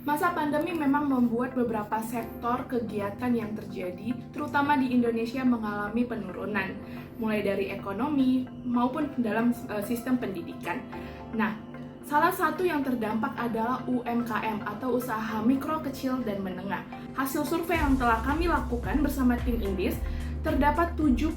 Masa pandemi memang membuat beberapa sektor kegiatan yang terjadi, terutama di Indonesia, mengalami penurunan, mulai dari ekonomi maupun dalam sistem pendidikan. Nah, salah satu yang terdampak adalah UMKM atau usaha mikro, kecil, dan menengah. Hasil survei yang telah kami lakukan bersama tim Indis, terdapat 70%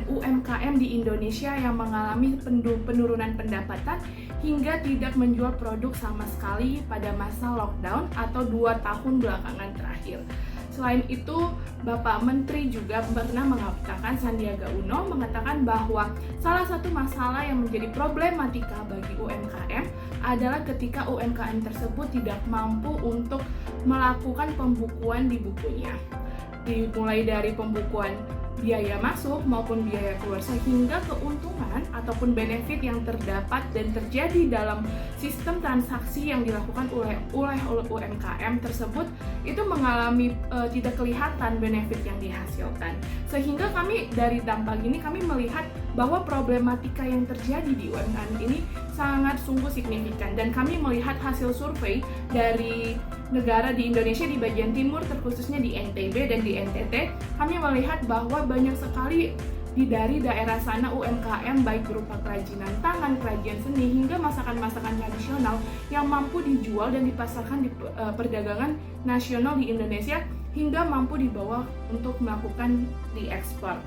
UMKM di Indonesia yang mengalami penurunan pendapatan hingga tidak menjual produk sama sekali pada masa lockdown atau 2 tahun belakangan terakhir. Selain itu, Bapak Menteri juga pernah mengatakan, Sandiaga Uno mengatakan bahwa salah satu masalah yang menjadi problematika bagi UMKM adalah ketika UMKM tersebut tidak mampu untuk melakukan pembukuan di bukunya. Dimulai dari pembukuan biaya masuk maupun biaya keluar, sehingga keuntungan ataupun benefit yang terdapat dan terjadi dalam sistem transaksi yang dilakukan oleh UMKM tersebut itu mengalami tidak kelihatan benefit yang dihasilkan. Sehingga kami dari dampak ini kami melihat bahwa problematika yang terjadi di UMKM ini sangat sungguh signifikan, dan kami melihat hasil survei dari negara di Indonesia di bagian timur, terkhususnya di NTB dan di NTT, kami melihat bahwa banyak sekali dari daerah sana UMKM baik berupa kerajinan tangan, kerajinan seni, hingga masakan-masakan tradisional yang mampu dijual dan dipasarkan di perdagangan nasional di Indonesia hingga mampu dibawa untuk melakukan diekspor.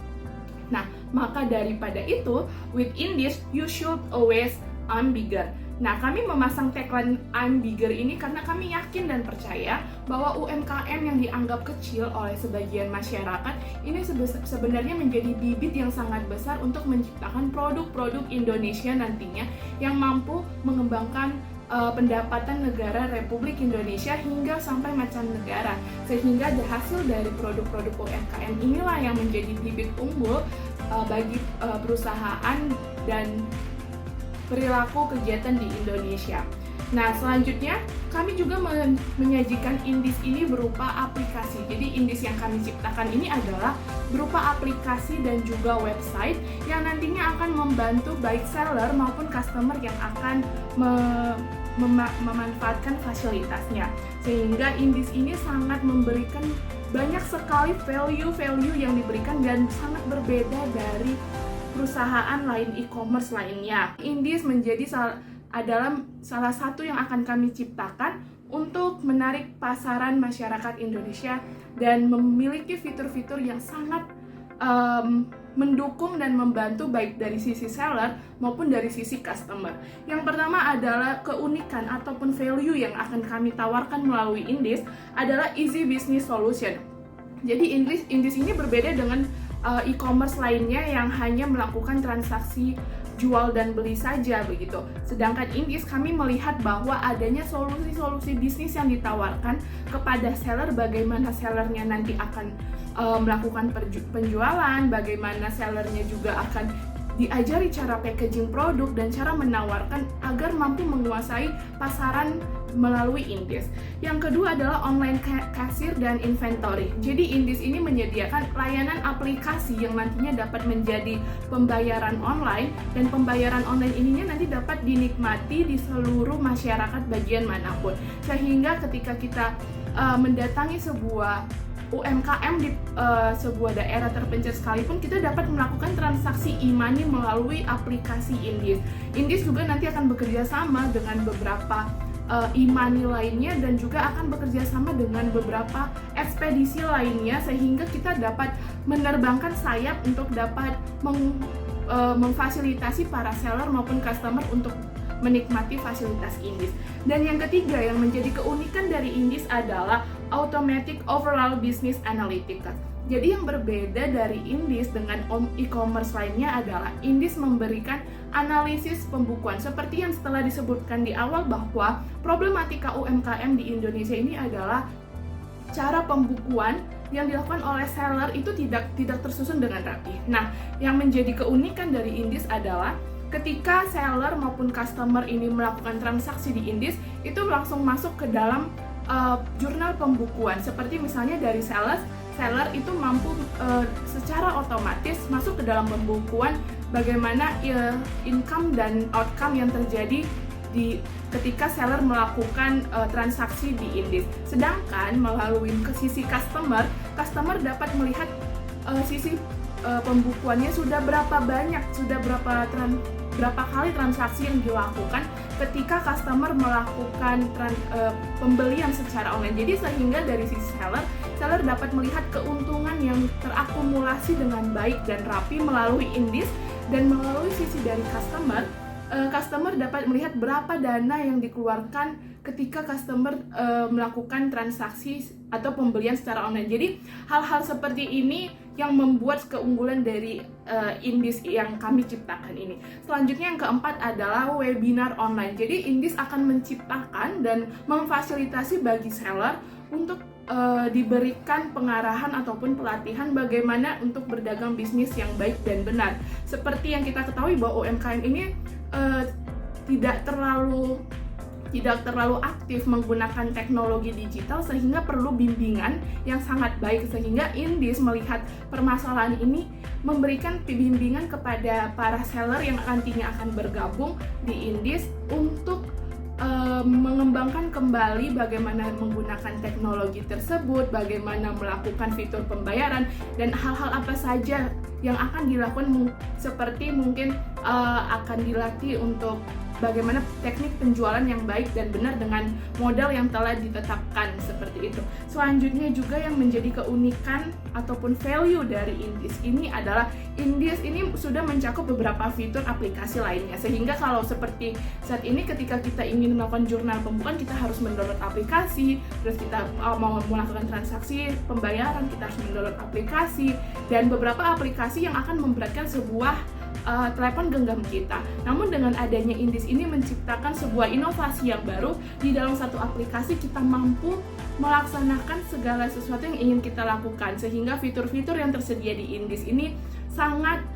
Nah, maka daripada itu, with Indis, you should always I'm bigger. Nah, kami memasang tagline I'm bigger ini karena kami yakin dan percaya bahwa UMKM yang dianggap kecil oleh sebagian masyarakat ini sebenarnya menjadi bibit yang sangat besar untuk menciptakan produk-produk Indonesia nantinya yang mampu mengembangkan pendapatan negara Republik Indonesia hingga sampai mancanegara, sehingga hasil dari produk-produk UMKM inilah yang menjadi bibit unggul bagi perusahaan dan perilaku kegiatan di Indonesia. Nah, selanjutnya kami juga menyajikan Indis ini berupa aplikasi. Jadi Indis yang kami ciptakan ini adalah berupa aplikasi dan juga website yang nantinya akan membantu baik seller maupun customer yang akan memanfaatkan fasilitasnya. Sehingga Indis ini sangat memberikan banyak sekali value yang diberikan dan sangat berbeda dari perusahaan lain e-commerce lainnya. Indis menjadi adalah salah satu yang akan kami ciptakan untuk menarik pasaran masyarakat Indonesia dan memiliki fitur-fitur yang sangat mendukung dan membantu baik dari sisi seller maupun dari sisi customer. Yang pertama adalah keunikan ataupun value yang akan kami tawarkan melalui Indis adalah easy business solution. Jadi Indis ini berbeda dengan e-commerce lainnya yang hanya melakukan transaksi jual dan beli saja begitu. Sedangkan Indis kami melihat bahwa adanya solusi-solusi bisnis yang ditawarkan kepada seller, bagaimana sellernya nanti akan melakukan penjualan, bagaimana sellernya juga akan diajari cara packaging produk dan cara menawarkan agar mampu menguasai pasaran melalui Indis. Yang kedua adalah online kasir dan inventory. Jadi Indis ini menyediakan layanan aplikasi yang nantinya dapat menjadi pembayaran online, dan pembayaran online ininya nanti dapat dinikmati di seluruh masyarakat bagian manapun. Sehingga ketika kita mendatangi sebuah UMKM di sebuah daerah terpencil sekalipun, kita dapat melakukan transaksi e-money melalui aplikasi Indis. Indis juga nanti akan bekerja sama dengan beberapa e-money lainnya dan juga akan bekerja sama dengan beberapa ekspedisi lainnya, sehingga kita dapat menerbangkan sayap untuk dapat memfasilitasi para seller maupun customer untuk menikmati fasilitas Indis. Dan yang ketiga yang menjadi keunikan dari Indis adalah Automatic Overall Business Analytics. Jadi yang berbeda dari Indis dengan e-commerce lainnya adalah Indis memberikan analisis pembukuan. Seperti yang setelah disebutkan di awal bahwa problematika UMKM di Indonesia ini adalah cara pembukuan yang dilakukan oleh seller itu tidak tersusun dengan rapi. Nah, yang menjadi keunikan dari Indis adalah ketika seller maupun customer ini melakukan transaksi di Indis, itu langsung masuk ke dalam jurnal pembukuan. Seperti misalnya dari seller itu mampu secara otomatis masuk ke dalam pembukuan bagaimana income dan outcome yang terjadi ketika seller melakukan transaksi di Indies. Sedangkan melalui ke sisi customer dapat melihat sisi pembukuannya sudah berapa banyak, berapa kali transaksi yang dilakukan ketika customer melakukan pembelian secara online. Jadi sehingga dari sisi seller dapat melihat keuntungan yang terakumulasi dengan baik dan rapi melalui Indies, dan melalui sisi dari customer dapat melihat berapa dana yang dikeluarkan ketika customer melakukan transaksi atau pembelian secara online. Jadi hal-hal seperti ini yang membuat keunggulan dari Indies yang kami ciptakan ini. Selanjutnya yang keempat adalah webinar online. Jadi Indies akan menciptakan dan memfasilitasi bagi seller untuk diberikan pengarahan ataupun pelatihan bagaimana untuk berdagang bisnis yang baik dan benar. Seperti yang kita ketahui bahwa UMKM ini tidak terlalu aktif menggunakan teknologi digital, sehingga perlu bimbingan yang sangat baik. Sehingga Indies melihat permasalahan ini, memberikan bimbingan kepada para seller yang nantinya akan bergabung di Indies untuk mengembangkan kembali bagaimana menggunakan teknologi tersebut, bagaimana melakukan fitur pembayaran, dan hal-hal apa saja yang akan dilakukan, seperti mungkin akan dilatih untuk bagaimana teknik penjualan yang baik dan benar dengan modal yang telah ditetapkan, seperti itu. Selanjutnya juga yang menjadi keunikan ataupun value dari Indies ini adalah Indies ini sudah mencakup beberapa fitur aplikasi lainnya, sehingga kalau seperti saat ini ketika kita ingin melakukan jurnal pembukuan, kita harus mendownload aplikasi, terus kita mau melakukan transaksi pembayaran, kita harus mendownload aplikasi, dan beberapa aplikasi yang akan memberatkan sebuah telepon genggam kita. Namun dengan adanya Indies ini menciptakan sebuah inovasi yang baru. Di dalam satu aplikasi kita mampu melaksanakan segala sesuatu yang ingin kita lakukan, sehingga fitur-fitur yang tersedia di Indies ini sangat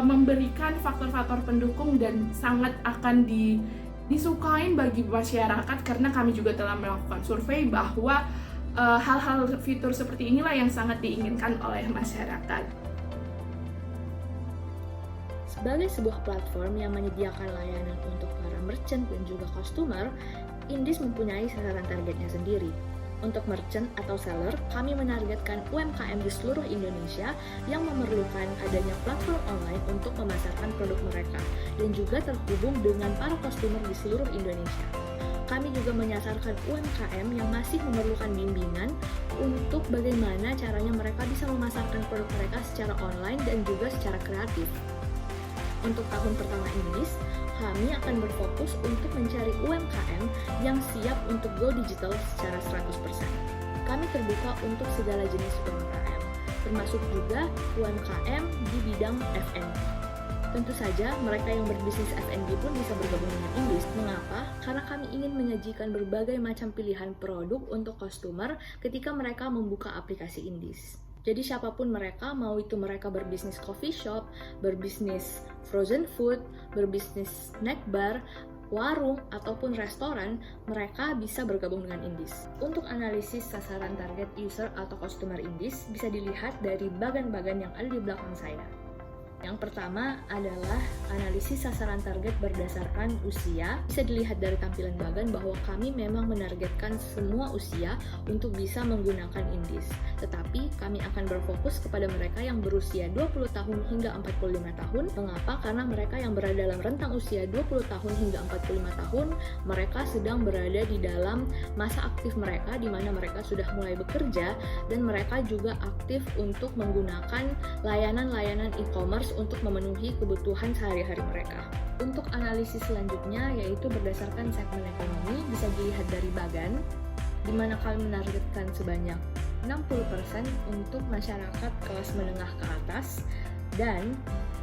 memberikan faktor-faktor pendukung dan sangat akan disukain bagi masyarakat, karena kami juga telah melakukan survei bahwa hal-hal fitur seperti inilah yang sangat diinginkan oleh masyarakat. Sebagai sebuah platform yang menyediakan layanan untuk para merchant dan juga customer, Indies mempunyai sasaran targetnya sendiri. Untuk merchant atau seller, kami menargetkan UMKM di seluruh Indonesia yang memerlukan adanya platform online untuk memasarkan produk mereka, dan juga terhubung dengan para customer di seluruh Indonesia. Kami juga menyasarkan UMKM yang masih memerlukan bimbingan untuk bagaimana caranya mereka bisa memasarkan produk mereka secara online dan juga secara kreatif. Untuk tahun pertama Indies, kami akan berfokus untuk mencari UMKM yang siap untuk go digital secara 100%. Kami terbuka untuk segala jenis UMKM, termasuk juga UMKM di bidang F&B. Tentu saja, mereka yang berbisnis F&B pun bisa bergabung dengan Indies. Mengapa? Karena kami ingin menyajikan berbagai macam pilihan produk untuk customer ketika mereka membuka aplikasi Indies. Jadi siapapun mereka, mau itu mereka berbisnis coffee shop, berbisnis frozen food, berbisnis snack bar, warung, ataupun restoran, mereka bisa bergabung dengan Indies. Untuk analisis sasaran target user atau customer Indies bisa dilihat dari bagan-bagan yang ada di belakang saya. Yang pertama adalah analisis sasaran target berdasarkan usia. Bisa dilihat dari tampilan bagan bahwa kami memang menargetkan semua usia untuk bisa menggunakan Indies. Tetapi kami akan berfokus kepada mereka yang berusia 20 tahun hingga 45 tahun. Mengapa? Karena mereka yang berada dalam rentang usia 20 tahun hingga 45 tahun, mereka sedang berada di dalam masa aktif mereka, di mana mereka sudah mulai bekerja, dan mereka juga aktif untuk menggunakan layanan-layanan e-commerce untuk memenuhi kebutuhan sehari-hari mereka. Untuk analisis selanjutnya yaitu berdasarkan segmen ekonomi, bisa dilihat dari bagan, di mana kami menargetkan sebanyak 60% untuk masyarakat kelas menengah ke atas dan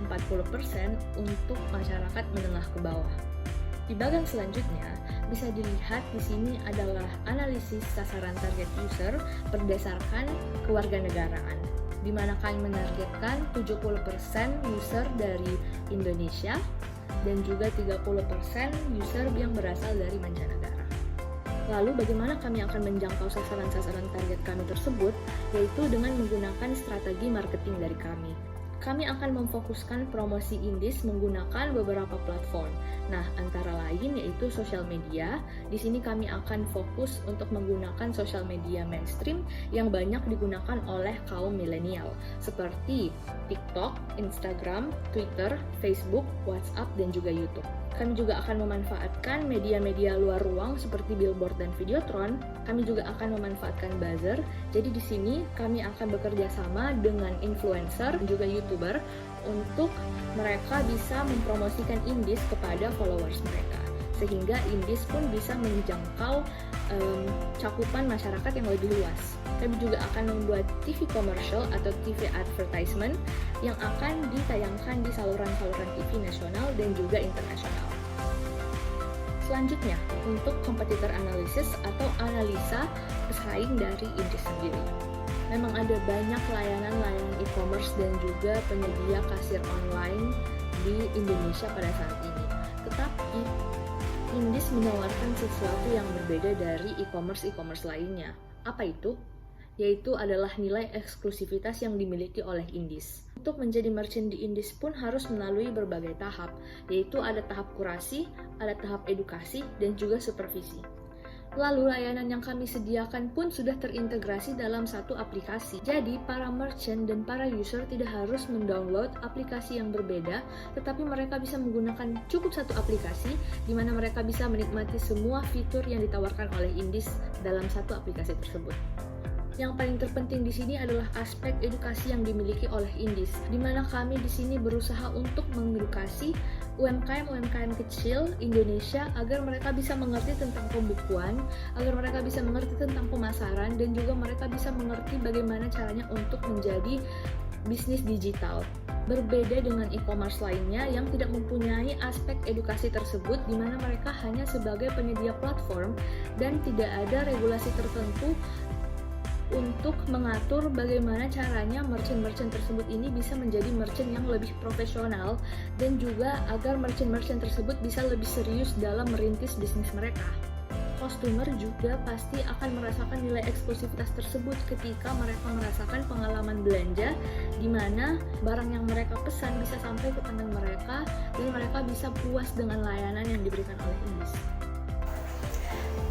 40% untuk masyarakat menengah ke bawah. Di bagan selanjutnya bisa dilihat di sini adalah analisis sasaran target user berdasarkan kewarganegaraan, di mana kami menargetkan 70% user dari Indonesia dan juga 30% user yang berasal dari mancanegara. Lalu bagaimana kami akan menjangkau sasaran-sasaran target kami tersebut, yaitu dengan menggunakan strategi marketing dari kami. kami akan memfokuskan promosi Indis menggunakan beberapa platform. Nah, antara lain yaitu sosial media. Di sini kami akan fokus untuk menggunakan sosial media mainstream yang banyak digunakan oleh kaum milenial, seperti TikTok, Instagram, Twitter, Facebook, WhatsApp, dan juga YouTube. Kami juga akan memanfaatkan media-media luar ruang seperti billboard dan videotron. Kami juga akan memanfaatkan buzzer. Jadi di sini kami akan bekerja sama dengan influencer dan juga YouTuber untuk mereka bisa mempromosikan Indis kepada followers mereka, sehingga Indis pun bisa menjangkau cakupan masyarakat yang lebih luas. Kami juga akan membuat TV commercial atau TV advertisement yang akan ditayangkan di saluran-saluran TV nasional dan juga internasional. Selanjutnya, untuk competitor analysis atau analisa pesaing dari Indis sendiri. Memang ada banyak layanan-layanan e-commerce dan juga penyedia kasir online di Indonesia pada saat ini. Tetapi Indis menawarkan sesuatu yang berbeda dari e-commerce lainnya. Apa itu? Yaitu adalah nilai eksklusivitas yang dimiliki oleh Indis. Untuk menjadi merchant di Indis pun harus melalui berbagai tahap, yaitu ada tahap kurasi, ada tahap edukasi, dan juga supervisi. Lalu layanan yang kami sediakan pun sudah terintegrasi dalam satu aplikasi. Jadi para merchant dan para user tidak harus mendownload aplikasi yang berbeda, tetapi mereka bisa menggunakan cukup satu aplikasi di mana mereka bisa menikmati semua fitur yang ditawarkan oleh Indis dalam satu aplikasi tersebut. Yang paling terpenting di sini adalah aspek edukasi yang dimiliki oleh Indis, di mana kami di sini berusaha untuk mengedukasi UMKM kecil Indonesia agar mereka bisa mengerti tentang pembukuan, agar mereka bisa mengerti tentang pemasaran, dan juga mereka bisa mengerti bagaimana caranya untuk menjadi bisnis digital. Berbeda dengan e-commerce lainnya yang tidak mempunyai aspek edukasi tersebut, di mana mereka hanya sebagai penyedia platform dan tidak ada regulasi tertentu untuk mengatur bagaimana caranya merchant-merchant tersebut ini bisa menjadi merchant yang lebih profesional, dan juga agar merchant-merchant tersebut bisa lebih serius dalam merintis bisnis mereka. Customer juga pasti akan merasakan nilai eksklusivitas tersebut ketika mereka merasakan pengalaman belanja, di mana barang yang mereka pesan bisa sampai ke tangan mereka dan mereka bisa puas dengan layanan yang diberikan oleh Indis.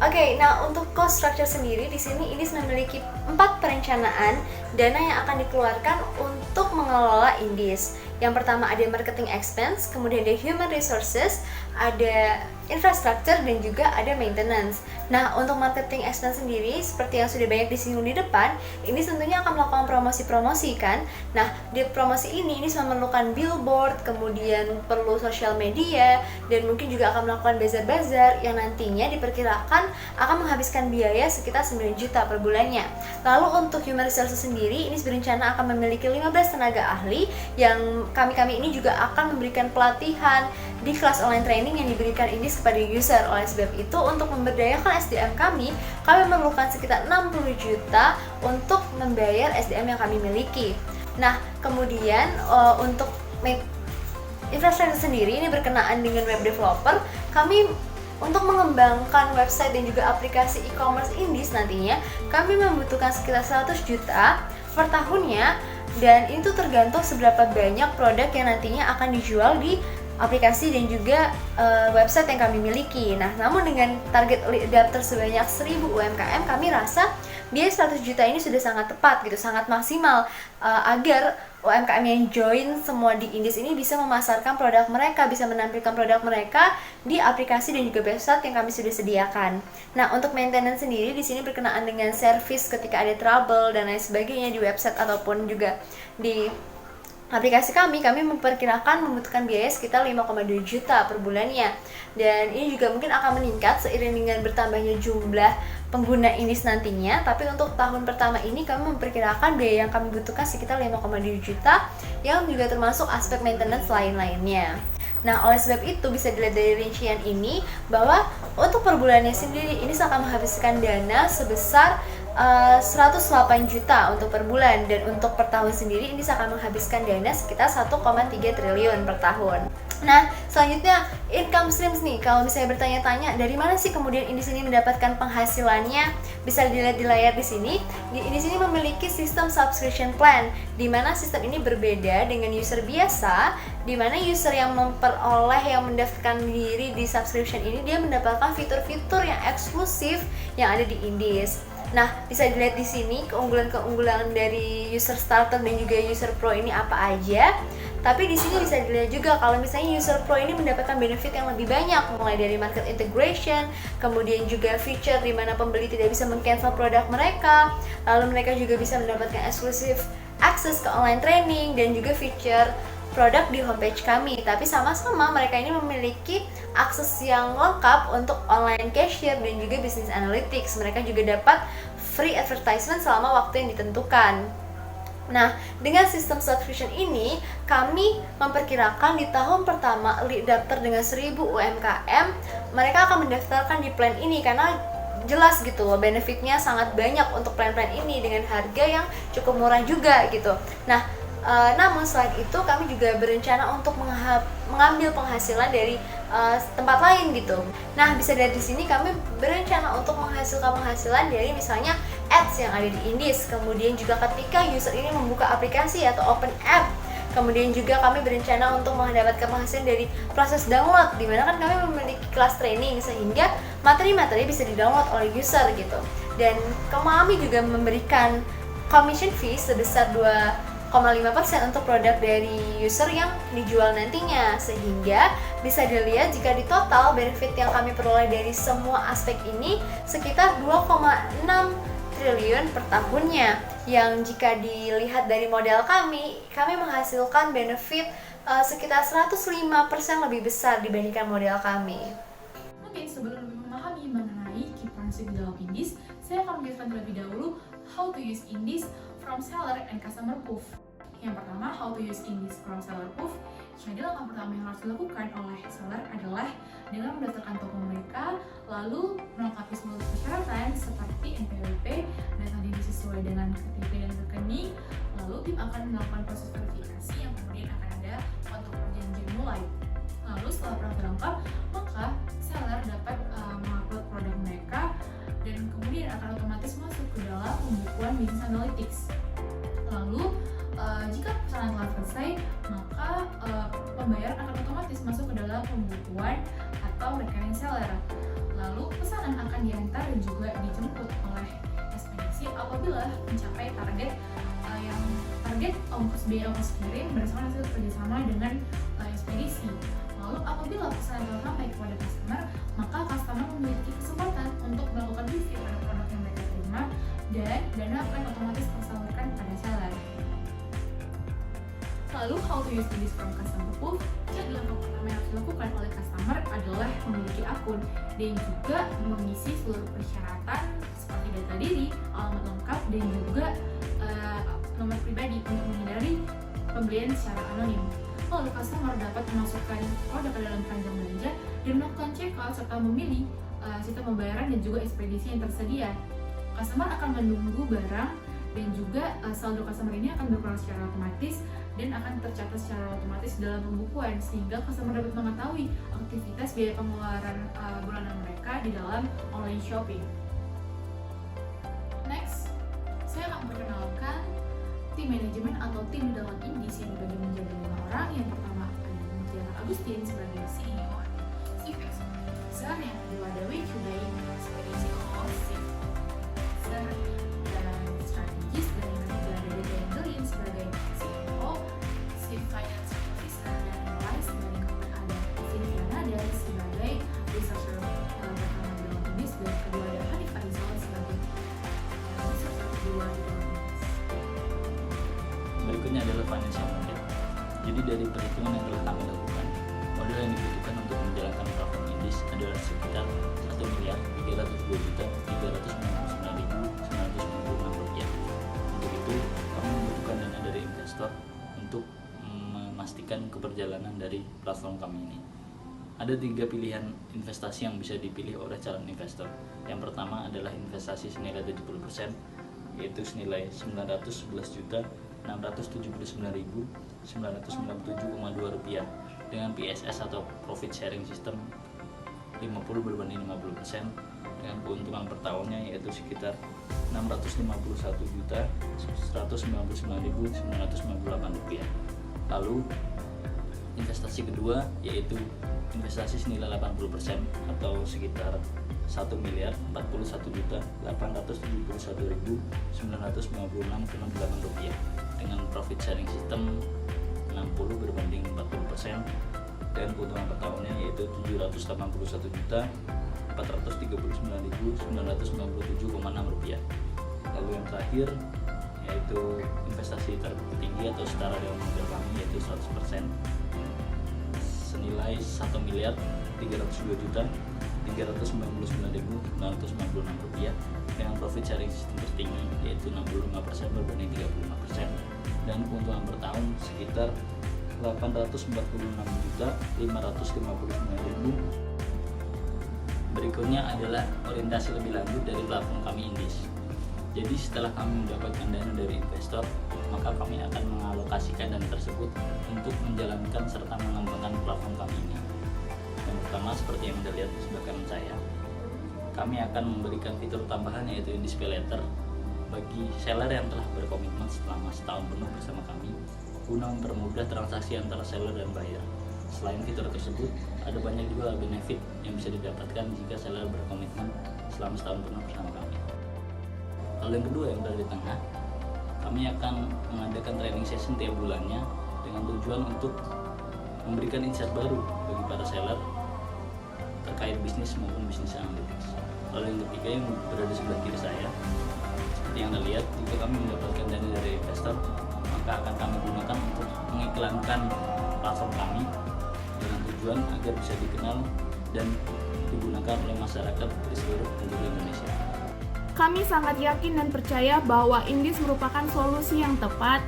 Oke, nah untuk cost structure sendiri di sini Indis memiliki 4 perencanaan dana yang akan dikeluarkan untuk mengelola Indis. Yang pertama ada marketing expense, kemudian ada human resources, ada infrastructure, dan juga ada maintenance. Nah, untuk marketing expense sendiri, seperti yang sudah banyak disinggung di depan, ini tentunya akan melakukan promosi-promosi kan. Nah, di promosi ini memerlukan billboard, kemudian perlu sosial media, dan mungkin juga akan melakukan bazar-bazar yang nantinya diperkirakan akan menghabiskan biaya sekitar 9 juta per bulannya. Lalu untuk human resources sendiri, ini berencana akan memiliki 15 tenaga ahli yang kami ini juga akan memberikan pelatihan di kelas online training yang diberikan Indis kepada user. Oleh sebab itu, untuk memberdayakan SDM kami memerlukan sekitar 60 juta untuk membayar SDM yang kami miliki. Nah, kemudian untuk infrastruktur sendiri ini berkenaan dengan web developer, kami untuk mengembangkan website dan juga aplikasi e-commerce Indis nantinya kami membutuhkan sekitar 100 juta per tahunnya, dan itu tergantung seberapa banyak produk yang nantinya akan dijual di aplikasi dan juga website yang kami miliki. Nah, namun dengan target adapter sebanyak 1000 UMKM, kami rasa biaya 100 juta ini sudah sangat tepat gitu, sangat maksimal agar UMKM yang join semua di Indis ini bisa memasarkan produk mereka, bisa menampilkan produk mereka di aplikasi dan juga website yang kami sudah sediakan. Nah, untuk maintenance sendiri di sini berkenaan dengan service ketika ada trouble dan lain sebagainya di website ataupun juga di aplikasi kami memperkirakan membutuhkan biaya sekitar 5,2 juta per bulannya. Dan ini juga mungkin akan meningkat seiring dengan bertambahnya jumlah pengguna Indis nantinya. Tapi untuk tahun pertama ini kami memperkirakan biaya yang kami butuhkan sekitar 5,2 juta, yang juga termasuk aspek maintenance lain-lainnya. Nah, oleh sebab itu bisa dilihat dari rincian ini bahwa untuk per bulannya sendiri ini akan menghabiskan dana sebesar 108 juta untuk per bulan, dan untuk per tahun sendiri Indis akan menghabiskan dana sekitar 1,3 triliun per tahun. Nah, selanjutnya income streams nih. Kalau misalnya bertanya-tanya dari mana sih kemudian Indis ini mendapatkan penghasilannya, bisa dilihat di layar di sini. Indis ini memiliki sistem subscription plan, di mana sistem ini berbeda dengan user biasa, di mana user yang yang mendaftarkan diri di subscription ini dia mendapatkan fitur-fitur yang eksklusif yang ada di Indis. Nah, bisa dilihat di sini keunggulan-keunggulan dari user starter dan juga user pro ini apa aja. Tapi di sini bisa dilihat juga kalau misalnya user pro ini mendapatkan benefit yang lebih banyak, mulai dari market integration, kemudian juga feature di mana pembeli tidak bisa meng-cancel produk mereka, lalu mereka juga bisa mendapatkan eksklusif akses ke online training dan juga feature produk di homepage kami. Tapi sama-sama mereka ini memiliki akses yang lengkap untuk online cashier dan juga business analytics. Mereka juga dapat free advertisement selama waktu yang ditentukan. Nah, dengan sistem subscription ini, kami memperkirakan di tahun pertama daftar dengan 1000 UMKM, mereka akan mendaftarkan di plan ini karena jelas gitu loh, benefitnya sangat banyak untuk plan-plan ini dengan harga yang cukup murah juga gitu. Nah, namun selain itu kami juga berencana untuk mengambil penghasilan dari tempat lain gitu. Nah, bisa dari di sini kami berencana untuk menghasilkan penghasilan dari misalnya ads yang ada di Indis. Kemudian juga ketika user ini membuka aplikasi atau open app. Kemudian juga kami berencana untuk mendapatkan penghasilan dari proses download, di mana kan kami memiliki kelas training sehingga materi-materi bisa di-download oleh user gitu. Dan kami juga memberikan commission fee sebesar 2,5% untuk produk dari user yang dijual nantinya, sehingga bisa dilihat jika di total benefit yang kami peroleh dari semua aspek ini sekitar 2,6 triliun per tahunnya, yang jika dilihat dari modal kami menghasilkan benefit sekitar 105% lebih besar dibandingkan modal kami. Oke, sebelum lebih memahami mengenai key prinsip dalam Indis, saya akan menjelaskan terlebih dahulu how to use Indis from seller and customer proof. Yang pertama, how to use Indis from seller proof. Jadi langkah pertama yang harus dilakukan oleh seller adalah dengan mendaftarkan toko mereka, lalu melengkapi seluruh persyaratan seperti NPWP, data diri sesuai dengan KTP dan rekening, lalu tim akan melakukan proses verifikasi yang kemudian akan ada untuk perjanjian mulai. Lalu setelah profil lengkap, maka seller dapat mengupload produk mereka dan kemudian akan otomatis masuk ke dalam pembukuan business analytics. Lalu jika pesanan telah selesai, maka pembayaran akan otomatis masuk ke dalam pembukuan atau rekening seller. Lalu pesanan akan diantar dan juga dijemput oleh ekspedisi apabila mencapai target biaya ongkos kirim berdasarkan hasil kerjasama dengan ekspedisi. Lalu apabila pesanan telah sampai kepada customer, maka customer memiliki kesempatan untuk melakukan review pada produk yang mereka terima dan dana akan otomatis tersalurkan pada seller. Lalu how to use Indis from customer proof. Jadi langkah pertama yang harus dilakukan oleh customer adalah memiliki akun dan juga mengisi seluruh persyaratan seperti data diri, alamat lengkap dan juga nomor pribadi untuk menghindari pembelian secara anonim. Lalu customer dapat memasukkan produk ke dalam keranjang belanja dan melakukan checkout serta memilih sistem pembayaran dan juga ekspedisi yang tersedia. Customer akan menunggu barang dan juga saldo customer ini akan berkurang secara otomatis dan akan tercatat secara otomatis dalam pembukuan, sehingga customer dapat mengetahui aktivitas biaya pengeluaran bulanan mereka di dalam online shopping. Next, saya akan memperkenalkan tim manajemen atau tim di dalam Indis yang dibagi menjadi 5 orang. Yang pertama ada Mutiara Agustin sebagai CEO Chief Executive Officer, yang kedua ada Wei Chudain sebagai CEO Chief Officer dan Strategis, dan yang ketiga ada Dede Angelin sebagai CEO Chief Finance Officer, dan yang lain sebagai kemudian ada Cynthia Nadar sebagai Researcher pertama di dalam Indis, dan kedua ada Hanif Arizal sebagai Researcher kedua di dalam Indis. Berikutnya adalah financial model. Jadi dari perhitungan yang telah kami lakukan, model yang dibutuhkan untuk menjalankan platform Indis adalah sekitar 1.332.399.996 rupiah. Untuk itu, kami membutuhkan dana dari investor untuk memastikan keberjalanan dari platform kami ini. Ada 3 pilihan investasi yang bisa dipilih oleh calon investor. Yang pertama adalah investasi senilai 70%, yaitu senilai Rp911.979.997,2 dengan PSS atau Profit Sharing System 50/50% dengan keuntungan per tahunnya yaitu sekitar Rp651.199.998. Lalu investasi kedua yaitu investasi senilai 80% atau sekitar Rp1.471.871.996,8 dengan profit sharing system 60/40% dan keuntungan per tahunnya yaitu Rp781.439.997,6. Lalu yang terakhir yaitu investasi tertinggi atau setara dengan modal kami yaitu 100% senilai Rp1.302.399.996 dengan profit sharing system tertinggi yaitu 65% berbanding 35% dan keuntungan per tahun sekitar Rp846.559.000. Berikutnya adalah orientasi lebih lanjut dari platform kami Indis. Jadi setelah kami mendapatkan dana dari investor, maka kami akan mengalokasikan dana tersebut untuk menjalankan serta mengembangkan platform kami ini. Yang pertama seperti yang Anda lihat di sebelah kanan saya, kami akan memberikan fitur tambahan yaitu Indis Pay Later bagi seller yang telah berkomitmen selama setahun penuh bersama kami guna mempermudah transaksi antara seller dan buyer. Selain fitur tersebut, ada banyak juga benefit yang bisa didapatkan jika seller berkomitmen selama setahun penuh bersama kami. Lalu yang kedua yang berada di tengah, kami akan mengadakan training session tiap bulannya dengan tujuan untuk memberikan insight baru bagi para seller terkait bisnis maupun bisnis analytics. Lalu yang ketiga yang berada di sebelah kiri saya, seperti yang Anda lihat, jika kami mendapatkan dana dari investor, maka akan kami gunakan untuk mengiklankan platform kami dengan tujuan agar bisa dikenal dan digunakan oleh masyarakat di seluruh penjuru Indonesia. Kami sangat yakin dan percaya bahwa Indis merupakan solusi yang tepat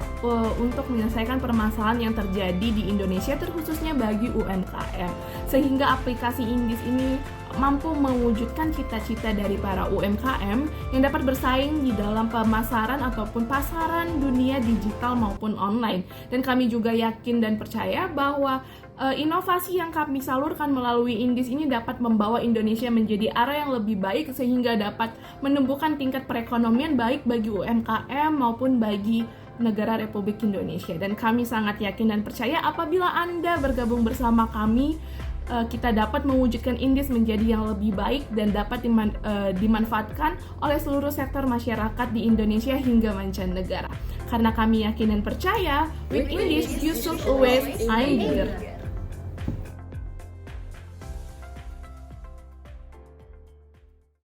untuk menyelesaikan permasalahan yang terjadi di Indonesia, terkhususnya bagi UMKM. Sehingga aplikasi Indis ini mampu mewujudkan cita-cita dari para UMKM yang dapat bersaing di dalam pemasaran ataupun pasaran dunia digital maupun online. Dan kami juga yakin dan percaya bahwa inovasi yang kami salurkan melalui Indis ini dapat membawa Indonesia menjadi arah yang lebih baik sehingga dapat menumbuhkan tingkat perekonomian baik bagi UMKM maupun bagi negara Republik Indonesia. Dan kami sangat yakin dan percaya apabila Anda bergabung bersama kami, kita dapat mewujudkan Indis menjadi yang lebih baik dan dapat dimanfaatkan oleh seluruh sektor masyarakat di Indonesia hingga mancanegara. Karena kami yakin dan percaya, with Indis, you should always aim bigger.